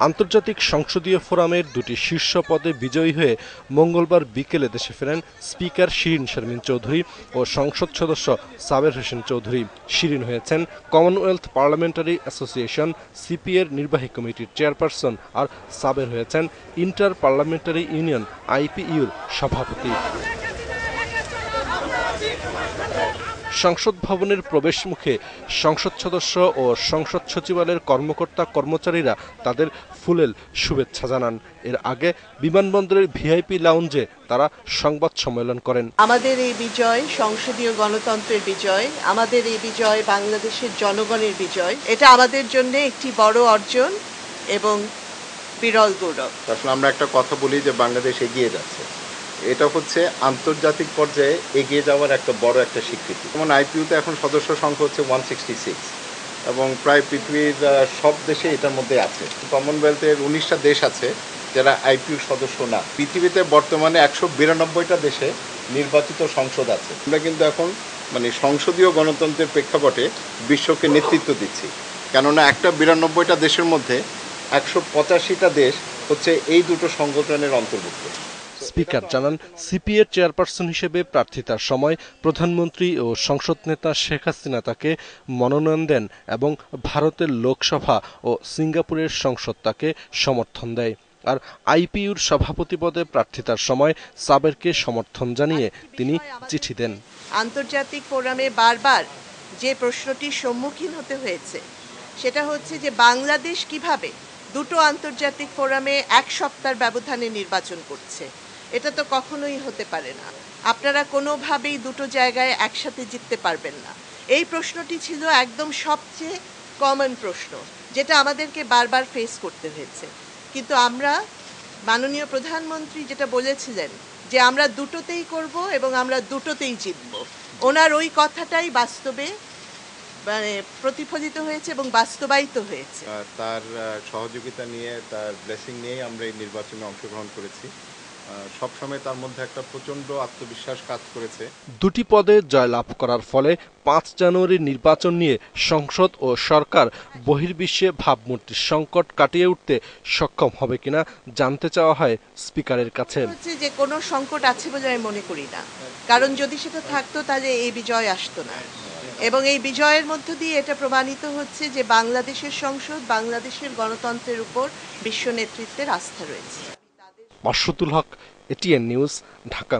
আন্তর্জাতিক সংসদীয় ফোরামের দুটি শীর্ষ পদে বিজয়ী হয়ে মঙ্গলবার বিকেলে দেশে ফেরেন স্পিকার শিরিন শারমিন চৌধুরী ও সংসদ সদস্য সাবের হোসেন চৌধুরী। শিরিন হয়েছেন কমনওয়েলথ পার্লামেন্টারি অ্যাসোসিয়েশন সিপিএর নির্বাহী কমিটির চেয়ারপারসন, আর সাবের হয়েছেন ইন্টার পার্লামেন্টারি ইউনিয়ন আইপিইউর সভাপতি। সংসদ ভবনের প্রবেশ মুখে সংসদ সদস্য ও সংসদ সচিবালয়ের কর্মকর্তা কর্মচারীরা তাদের ফুলেল শুভেচ্ছা জানান। এর আগে বিমানবন্দরের ভিআইপি লাউঞ্জে তারা সংবাদ সম্মেলন করেন। আমাদের এই বিজয় সংসদীয় গণতন্ত্রের বিজয়, আমাদের এই বিজয় বাংলাদেশের জনগণের বিজয়। এটা আমাদের জন্য একটি বড় অর্জন এবং বিরল গৌরব। আসলে আমরা একটা কথা বলি যে বাংলাদেশ এগিয়ে যাচ্ছে, এটা হচ্ছে আন্তর্জাতিক পর্যায়ে এগিয়ে যাওয়ার একটা বড় একটা স্বীকৃতি। যেমন আইপিইউতে এখন সদস্য সংখ্যা হচ্ছে 166 এবং প্রায় পৃথিবীর সব দেশে এটার মধ্যে আছে। কমনওয়েলথের 19টা দেশ আছে যারা আইপিইউ সদস্য না। পৃথিবীতে বর্তমানে 192টা দেশে নির্বাচিত সংসদ আছে। আমরা কিন্তু এখন সংসদীয় গণতন্ত্রের প্রেক্ষাপটে বিশ্বকে নেতৃত্ব দিচ্ছি, কেননা 192টা দেশের মধ্যে 185টা দেশ হচ্ছে এই দুটো সংগঠনের অন্তর্ভুক্ত। স্পিকার জানান, সিপিএর চেয়ারপারসন হিসেবে প্রার্থিতার সময় প্রধানমন্ত্রী ও সংসদ নেতা শেখ হাসিনা তাকে মনোনয়ন দেন এবং ভারতের লোকসভা ও সিঙ্গাপুরের সংসদ তাকে সমর্থন দেয়। আর আইপিইউর সভাপতি পদে প্রার্থিতার সময় সাবেরকে সমর্থন জানিয়ে তিনি চিঠি দেন। আন্তর্জাতিক ফোরামে বারবার যে প্রশ্নটির সম্মুখীন হতে হয়েছে সেটা হচ্ছে যে বাংলাদেশ কিভাবে দুটো আন্তর্জাতিক ফোরামে এক সপ্তাহের ব্যবধানে নির্বাচন করছে। এটা তো কখনোই হতে পারে না। আপনারা কোনোভাবেই দুটো জায়গায় একসাথে জিততে পারবেন না। এই প্রশ্নটি ছিল একদম সবচেয়ে কমন প্রশ্ন, যেটা আমাদেরকে বারবার ফেস করতে হয়েছে। কিন্তু আমরা মাননীয় প্রধানমন্ত্রী যেটা বলেছিলেন যে আমরা দুটোতেই করব এবং আমরা দুটোতেই জিতব, ওনার ওই কথাটাই বাস্তবে প্রতিফলিত হয়েছে এবং বাস্তবায়িত হয়েছে। তার সহযোগিতা নিয়ে, তার ব্লেসিং নিয়ে আমরা এই নির্বাচনে অংশগ্রহণ করেছি। সবসময় তার মধ্যে একটা প্রচন্ড আত্মবিশ্বাস কাজ করেছে। দুটি পদে জয়লাভ করার ফলে 5 জানুয়ারির নির্বাচন নিয়ে সংসদ ও সরকার বহির্বিশ্বে ভাবমূর্তির সংকট কাটিয়ে উঠতে সক্ষম হবে কিনা জানতে চাওয়া হয় স্পিকারের কাছে। যে কোনো সংকট আছে বলে আমি মনে করি না, কারণ যদি সেটা থাকতো তাহলে এই বিজয় আসতো না। এবং এই বিজয়ের মধ্য দিয়ে এটা প্রমাণিত হচ্ছে যে বাংলাদেশের সংসদ, বাংলাদেশের গণতন্ত্রের উপর বিশ্ব নেতৃত্বের আস্থা রয়েছে। মাসুদুল হক, এটিএন নিউজ, ঢাকা।